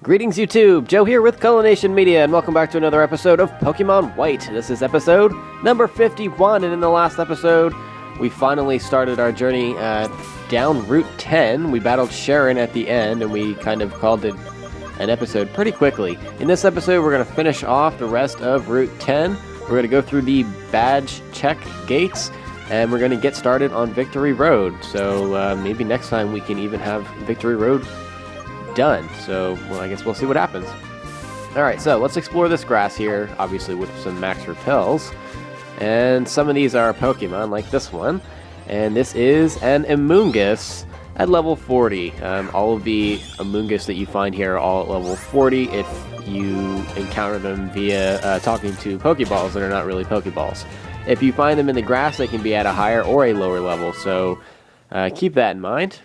Greetings YouTube, Joe here with Culination Media, and welcome back to another episode of Pokemon White. This is episode number 51, and in the last episode, we finally started our journey down Route 10. We battled Sharon at the end, and we kind of called it an episode pretty quickly. In this episode, we're going to finish off the rest of Route 10. We're going to go through the badge check gates, and we're going to get started on Victory Road. So maybe next time we can even have Victory Road done. So, well, I guess we'll see what happens. Alright, so let's explore this grass here, obviously with some max repels. And some of these are Pokemon, like this one. And this is an Amoonguss at level 40. All of the Amoonguss that you find here are all at level 40 if you encounter them via talking to Pokeballs that are not really Pokeballs. If you find them in the grass, they can be at a higher or a lower level, so keep that in mind.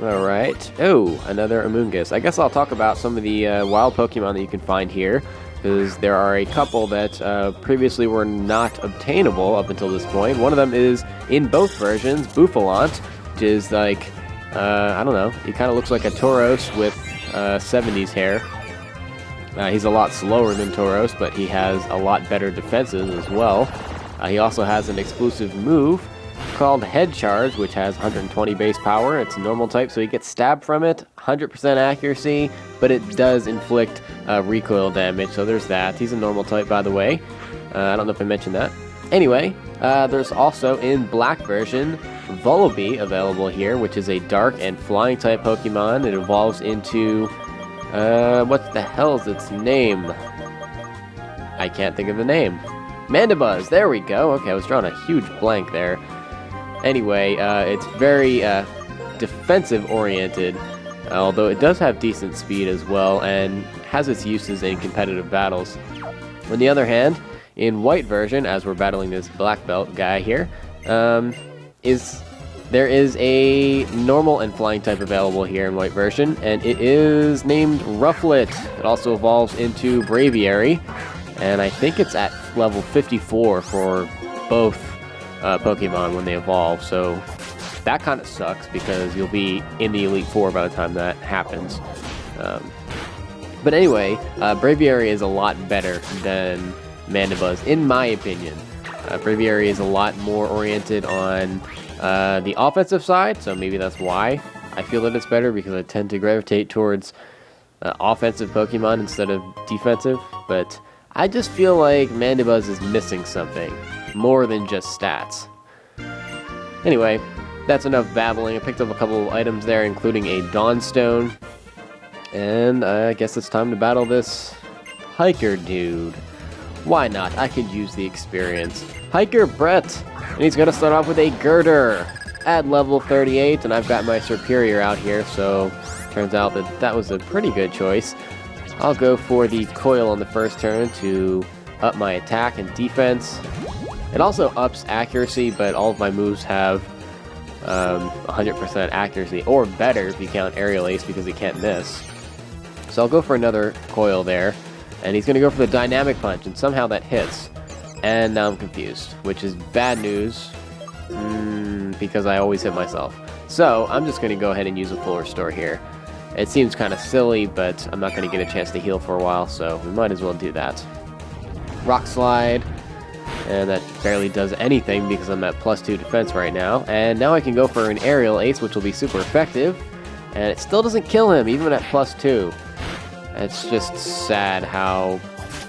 Alright. Oh, another Amoonguss. I guess I'll talk about some of the wild Pokemon that you can find here, because there are a couple that previously were not obtainable up until this point. One of them is, in both versions, Bouffalant, which is like, I don't know, he kind of looks like a Tauros with 70s hair. He's a lot slower than Tauros, but he has a lot better defenses as well. He also has an exclusive move called Head Charge, which has 120 base power. It's normal type, so he gets stabbed from it, 100% accuracy, but it does inflict recoil damage, so there's that. He's a normal type, by the way. I don't know if I mentioned that. Anyway, there's also, in black version, Vullaby available here, which is a dark and flying type Pokemon. It evolves into, what the hell is its name? I can't think of the name. Mandibuzz, there we go. Okay, I was drawing a huge blank there. Anyway, it's very defensive-oriented, although it does have decent speed as well, and has its uses in competitive battles. On the other hand, in white version, as we're battling this black belt guy here, there is a normal and flying type available here in white version, and it is named Rufflet. It also evolves into Braviary, and I think it's at level 54 for both Pokemon when they evolve, so that kind of sucks because you'll be in the Elite Four by the time that happens. But anyway, Braviary is a lot better than Mandibuzz, in my opinion. Braviary is a lot more oriented on the offensive side, so maybe that's why I feel that it's better, because I tend to gravitate towards offensive Pokemon instead of defensive, but I just feel like Mandibuzz is missing something, more than just stats. Anyway, that's enough babbling. I picked up a couple of items there, including a Dawnstone, and I guess it's time to battle this Hiker dude. Why not? I could use the experience. Hiker Brett, and he's going to start off with a Girder at level 38, and I've got my Superior out here, so turns out that that was a pretty good choice. I'll go for the Coil on the first turn to up my attack and defense. It also ups accuracy, but all of my moves have 100% accuracy, or better if you count Aerial Ace, because he can't miss. So I'll go for another Coil there, and he's going to go for the Dynamic Punch, and somehow that hits. And now I'm confused, which is bad news, because I always hit myself. So I'm just going to go ahead and use a full restore here. It seems kind of silly, but I'm not going to get a chance to heal for a while, so we might as well do that. Rock Slide, and that barely does anything because I'm at +2 defense right now. And now I can go for an Aerial Ace, which will be super effective, and it still doesn't kill him, even at +2. It's just sad how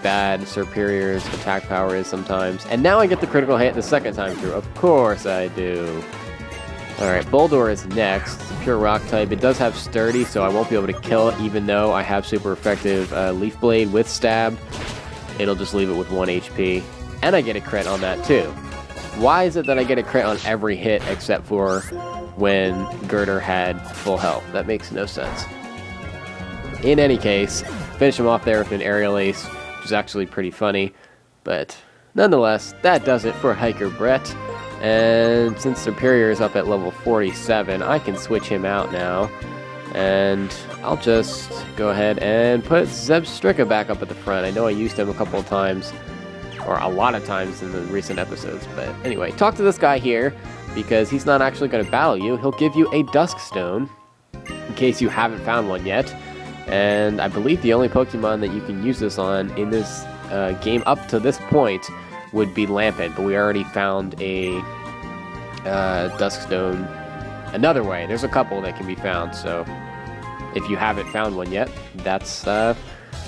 bad Superior's attack power is sometimes. And now I get the critical hit the second time through. Of course I do. Alright, Boldore is next. It's a pure rock type. It does have Sturdy, so I won't be able to kill it, even though I have super effective Leaf Blade with Stab. It'll just leave it with 1 HP. And I get a crit on that too. Why is it that I get a crit on every hit except for when Girder had full health? That makes no sense. In any case, finish him off there with an Aerial Ace, which is actually pretty funny. But nonetheless, that does it for Hiker Brett. And since Superior is up at level 47, I can switch him out now. And I'll just go ahead and put Zebstrika back up at the front. I know I used him a couple of times, or a lot of times in the recent episodes. But anyway, talk to this guy here, because he's not actually going to battle you. He'll give you a Dusk Stone, in case you haven't found one yet. And I believe the only Pokemon that you can use this on in this game up to this point would be Lampent, but we already found a Duskstone another way. There's a couple that can be found, so if you haven't found one yet, that's, I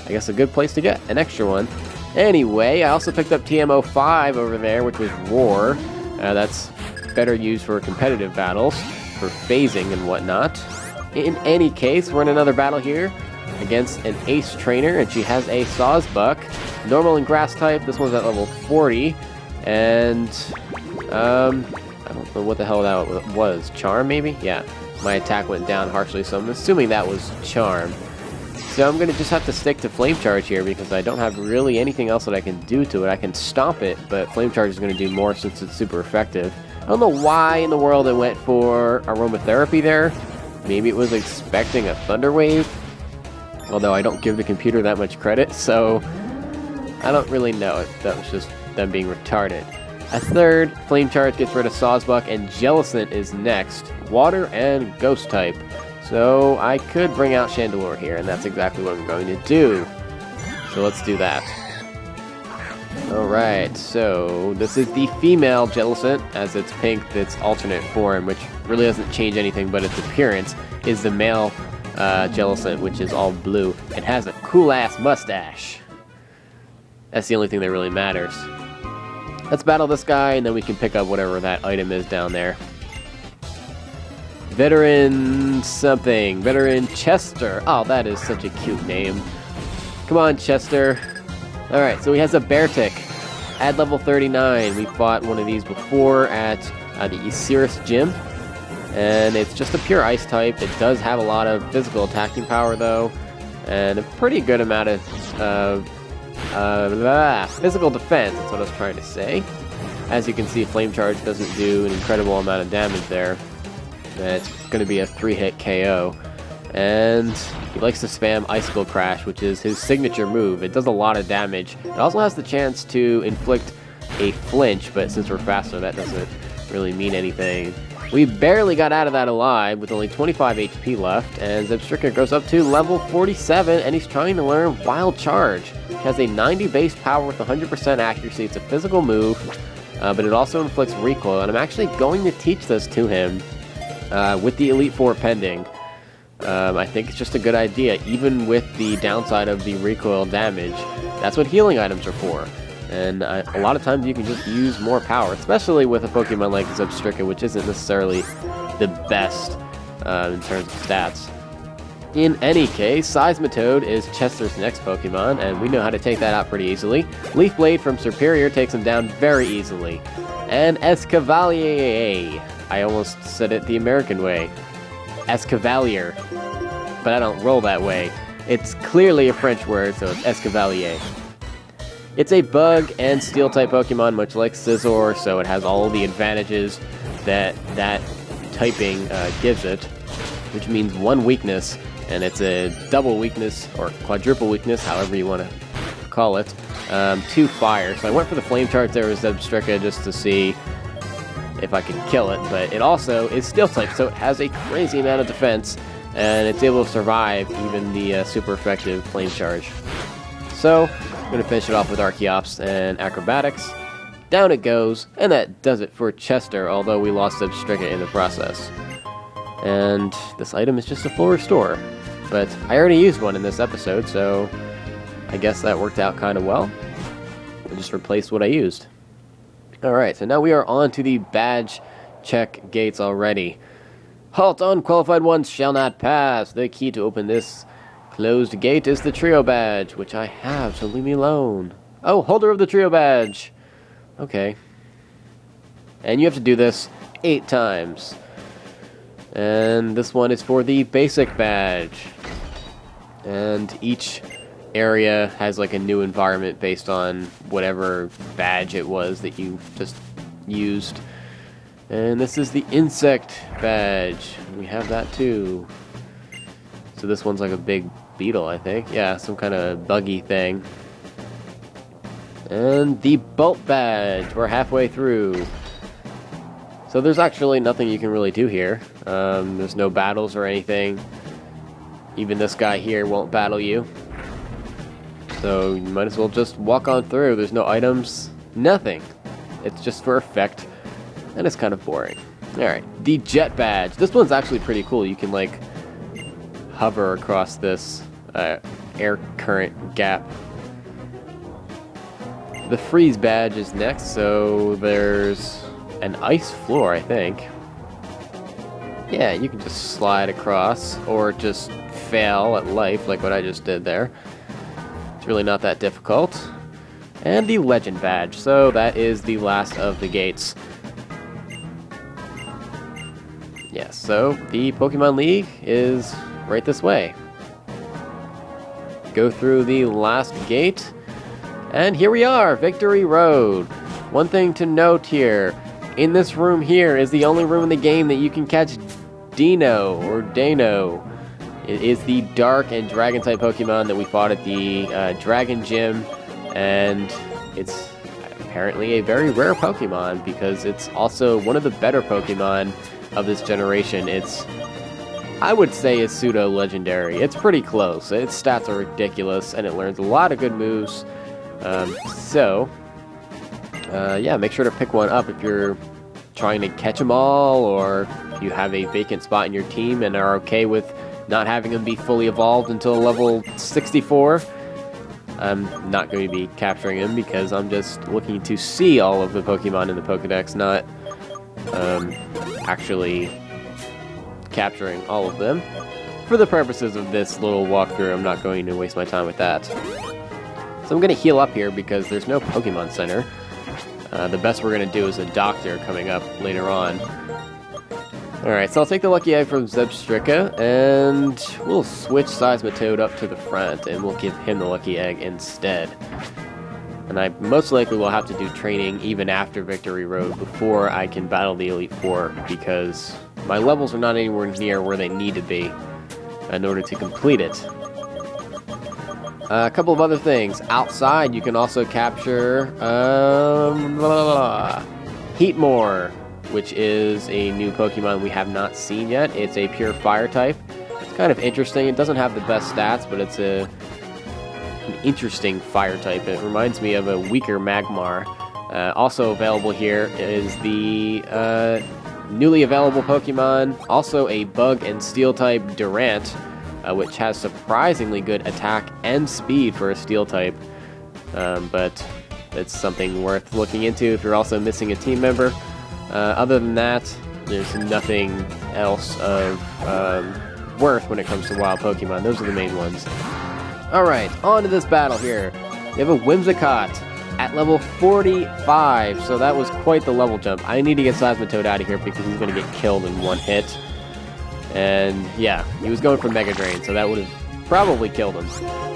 guess, a good place to get an extra one. Anyway, I also picked up TM-05 over there, which was Roar. That's better used for competitive battles, for phasing and whatnot. In any case, we're in another battle here against an Ace Trainer, and she has a Sawsbuck. Normal and Grass type, this one's at level 40, and, I don't know what the hell that was. Charm, maybe? Yeah. My attack went down harshly, so I'm assuming that was Charm. So I'm going to just have to stick to Flame Charge here because I don't have really anything else that I can do to it. I can stomp it, but Flame Charge is going to do more since it's super effective. I don't know why in the world it went for Aromatherapy there. Maybe it was expecting a Thunder Wave. Although I don't give the computer that much credit, so I don't really know if that was just them being retarded. A third Flame Charge gets rid of Sawsbuck, and Jellicent is next. Water and Ghost type. So I could bring out Chandelure here, and that's exactly what I'm going to do. So let's do that. Alright, so this is the female Jellicent, as it's pink, its alternate form, which really doesn't change anything but its appearance, is the male Jellicent, which is all blue. It has a cool-ass mustache. That's the only thing that really matters. Let's battle this guy, and then we can pick up whatever that item is down there. Veteran something. Veteran Chester. Oh, that is such a cute name. Come on, Chester. Alright, so he has a Beartic at level 39. We fought one of these before at the Osiris Gym. And it's just a pure ice type. It does have a lot of physical attacking power, though. And a pretty good amount of physical defense. That's what I was trying to say. As you can see, Flame Charge doesn't do an incredible amount of damage there. It's going to be a 3-hit KO. And he likes to spam Icicle Crash, which is his signature move. It does a lot of damage. It also has the chance to inflict a flinch, but since we're faster, that doesn't really mean anything. We barely got out of that alive with only 25 HP left, and Zebstrika goes up to level 47, and he's trying to learn Wild Charge. He has a 90 base power with 100% accuracy. It's a physical move, but it also inflicts recoil, and I'm actually going to teach this to him. With the Elite Four pending, I think it's just a good idea, even with the downside of the recoil damage. That's what healing items are for, and a lot of times you can just use more power, especially with a Pokemon like Zebstrika, which isn't necessarily the best in terms of stats. In any case, Seismitoad is Chester's next Pokemon, and we know how to take that out pretty easily. Leaf Blade from Serperior takes him down very easily. And Escavalier. I almost said it the American way. Escavalier. But I don't roll that way. It's clearly a French word, so it's Escavalier. It's a bug and steel-type Pokemon, much like Scizor, so it has all the advantages that typing gives it, which means one weakness, and it's a double weakness, or quadruple weakness, however you want to call it, to fire. So I went for the Flame Charge there with Zebstrika just to see if I could kill it, but it also is steel type, so it has a crazy amount of defense, and it's able to survive even the super effective Flame Charge. So, I'm going to finish it off with Archeops and Acrobatics. Down it goes, and that does it for Chester, although we lost Zebstrika in the process. And this item is just a full restore, but I already used one in this episode, so I guess that worked out kind of well. I just replaced what I used. Alright, so now we are on to the badge check gates already. Halt! Unqualified ones shall not pass. The key to open this closed gate is the trio badge, which I have, so leave me alone. Oh, holder of the trio badge! Okay. And you have to do this 8 times. And this one is for the basic badge. And each area has like a new environment based on whatever badge it was that you just used. And this is the insect badge. We have that too. So this one's like a big beetle, I think. Yeah, some kind of buggy thing. And the bolt badge. We're halfway through. So there's actually nothing you can really do here. There's no battles or anything. Even this guy here won't battle you. So you might as well just walk on through. There's no items, nothing. It's just for effect, and it's kind of boring. Alright, the Jet Badge. This one's actually pretty cool. You can, like, hover across this air current gap. The Freeze Badge is next, so there's an ice floor, I think. Yeah, you can just slide across, or just fail at life, like what I just did there. It's really not that difficult. And the Legend Badge, so that is the last of the gates. Yes, so the Pokemon League is right this way. Go through the last gate, and here we are, Victory Road. One thing to note here, in this room here is the only room in the game that you can catch Dino, or Dano. It is the Dark and Dragon-type Pokemon that we fought at the Dragon Gym, and it's apparently a very rare Pokemon because it's also one of the better Pokemon of this generation. I would say it's pseudo-legendary. It's pretty close. Its stats are ridiculous, and it learns a lot of good moves. Yeah, make sure to pick one up if you're trying to catch them all, or if you have a vacant spot in your team and are okay with not having them be fully evolved until level 64. I'm not going to be capturing them because I'm just looking to see all of the Pokemon in the Pokedex, not actually capturing all of them. For the purposes of this little walkthrough, I'm not going to waste my time with that. So I'm going to heal up here because there's no Pokemon Center. The best we're going to do is a doctor coming up later on. Alright, so I'll take the Lucky Egg from Zebstrika, and we'll switch Seismitoad up to the front, and we'll give him the Lucky Egg instead. And I most likely will have to do training even after Victory Road before I can battle the Elite Four, because my levels are not anywhere near where they need to be in order to complete it. A couple of other things. Outside, you can also capture Heatmore, which is a new Pokemon we have not seen yet. It's a pure fire type. It's kind of interesting. It doesn't have the best stats, but it's an interesting fire type. It reminds me of a weaker Magmar. Also available here is the newly available Pokemon, also a bug and steel type Durant, which has surprisingly good attack and speed for a steel type. But it's something worth looking into if you're also missing a team member. Other than that, there's nothing else of worth when it comes to wild Pokemon. Those are the main ones. Alright, on to this battle here. We have a Whimsicott at level 45, so that was quite the level jump. I need to get Seismitoad out of here because he's going to get killed in one hit. And yeah, he was going for Mega Drain, so that would have probably killed him.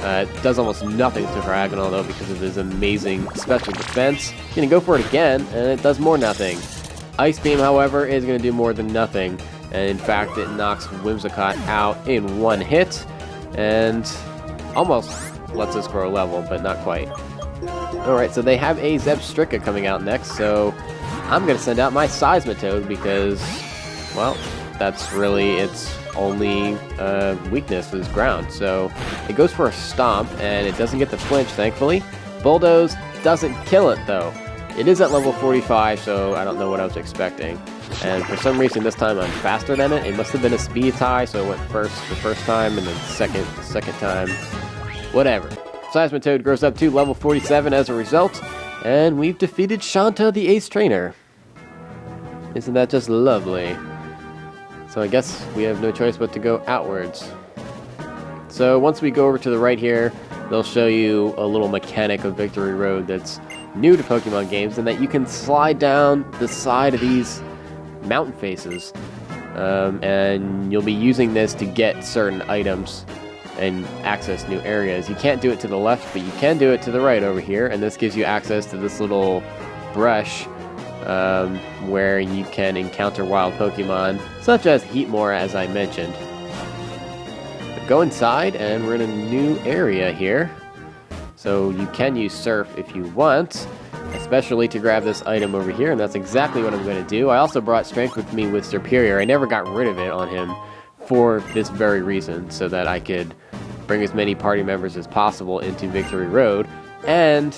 It does almost nothing to Haragonal, though, because of his amazing special defense. He's going to go for it again, and it does more nothing. Ice Beam, however, is going to do more than nothing. And in fact, it knocks Whimsicott out in one hit, and almost lets us grow level, but not quite. Alright, so they have a Zebstrika coming out next, so I'm going to send out my Seismitoad because, well, that's really its only weakness is ground. So it goes for a Stomp, and it doesn't get the flinch, thankfully. Bulldoze doesn't kill it, though. It is at level 45, so I don't know what I was expecting. And for some reason, this time I'm faster than it. It must have been a speed tie, so it went first the first time, and then second time. Whatever. Seismitoad grows up to level 47 as a result, and we've defeated Shanta, the Ace Trainer. Isn't that just lovely? So I guess we have no choice but to go outwards. So once we go over to the right here, they'll show you a little mechanic of Victory Road that's new to Pokemon games, and that you can slide down the side of these mountain faces. And you'll be using this to get certain items and access new areas. You can't do it to the left, but you can do it to the right over here, and this gives you access to this little brush where you can encounter wild Pokemon, such as Heatmore, as I mentioned. But go inside, and we're in a new area here. So you can use Surf if you want, especially to grab this item over here, and that's exactly what I'm going to do. I also brought Strength with me with Serperior. I never got rid of it on him for this very reason, so that I could bring as many party members as possible into Victory Road, and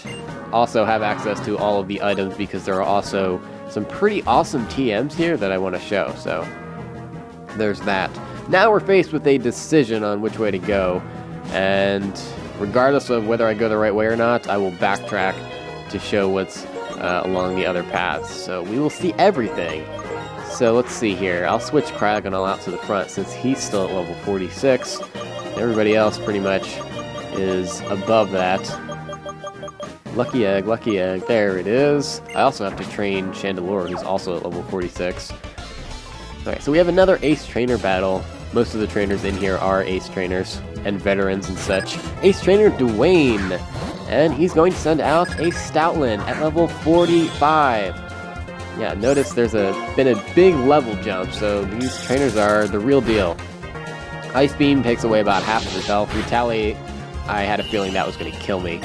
also have access to all of the items, because there are also some pretty awesome TMs here that I want to show, so there's that. Now we're faced with a decision on which way to go, and regardless of whether I go the right way or not, I will backtrack to show what's along the other paths, so we will see everything. So let's see here. I'll switch Cryogonal out to the front since he's still at level 46. Everybody else pretty much is above that. Lucky Egg, there it is. I also have to train Chandelure, who's also at level 46. Alright, so we have another Ace Trainer battle. Most of the trainers in here are Ace Trainers and veterans and such. Ace Trainer Dwayne, and he's going to send out a Stoutland at level 45. Yeah, notice there's been a big level jump, so these trainers are the real deal. Ice Beam takes away about half of his health. Retaliate, I had a feeling that was going to kill me,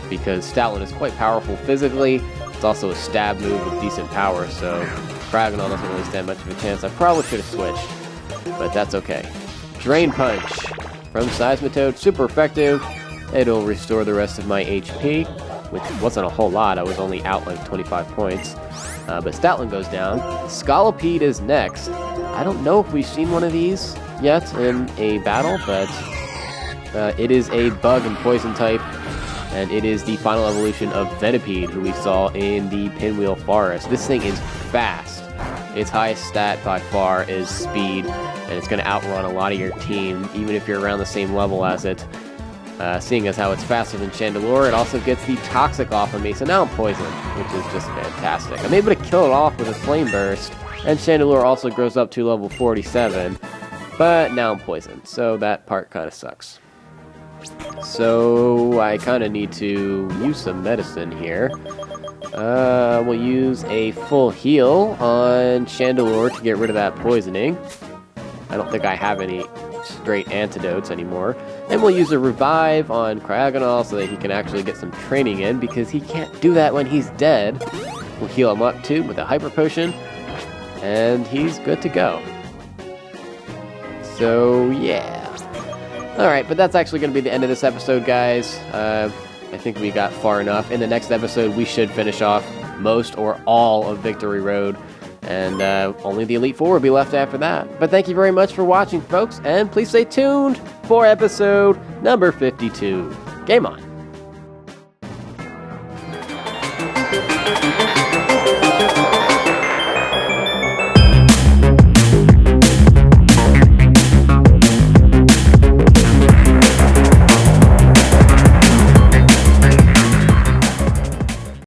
because Stoutland is quite powerful physically. It's also a stab move with decent power, so Cryogonal doesn't really stand much of a chance. I probably should have switched, but that's okay. Drain Punch from Seismitoad, super effective. It'll restore the rest of my HP, which wasn't a whole lot. I was only out like 25 points. But Stoutland goes down. Scolipede is next. I don't know if we've seen one of these yet in a battle, but it is a bug and poison type, and it is the final evolution of Venipede, who we saw in the Pinwheel Forest. This thing is fast. Its highest stat by far is speed, and it's going to outrun a lot of your team, even if you're around the same level as it. Seeing as how it's faster than Chandelure, it also gets the Toxic off of me, so now I'm poisoned, which is just fantastic. I'm able to kill it off with a Flame Burst, and Chandelure also grows up to level 47, but now I'm poisoned, so that part kind of sucks. So I kind of need to use some medicine here. We'll use a full heal on Chandelure to get rid of that poisoning. I don't think I have any straight antidotes anymore. And we'll use a revive on Cryogonal so that he can actually get some training in, because he can't do that when he's dead. We'll heal him up too with a Hyper Potion, and he's good to go. So yeah. Alright, but that's actually going to be the end of this episode, guys. I think we got far enough. In the next episode, we should finish off most or all of Victory Road, and only the Elite Four will be left after that. But thank you very much for watching, folks, and please stay tuned for episode number 52. Game on!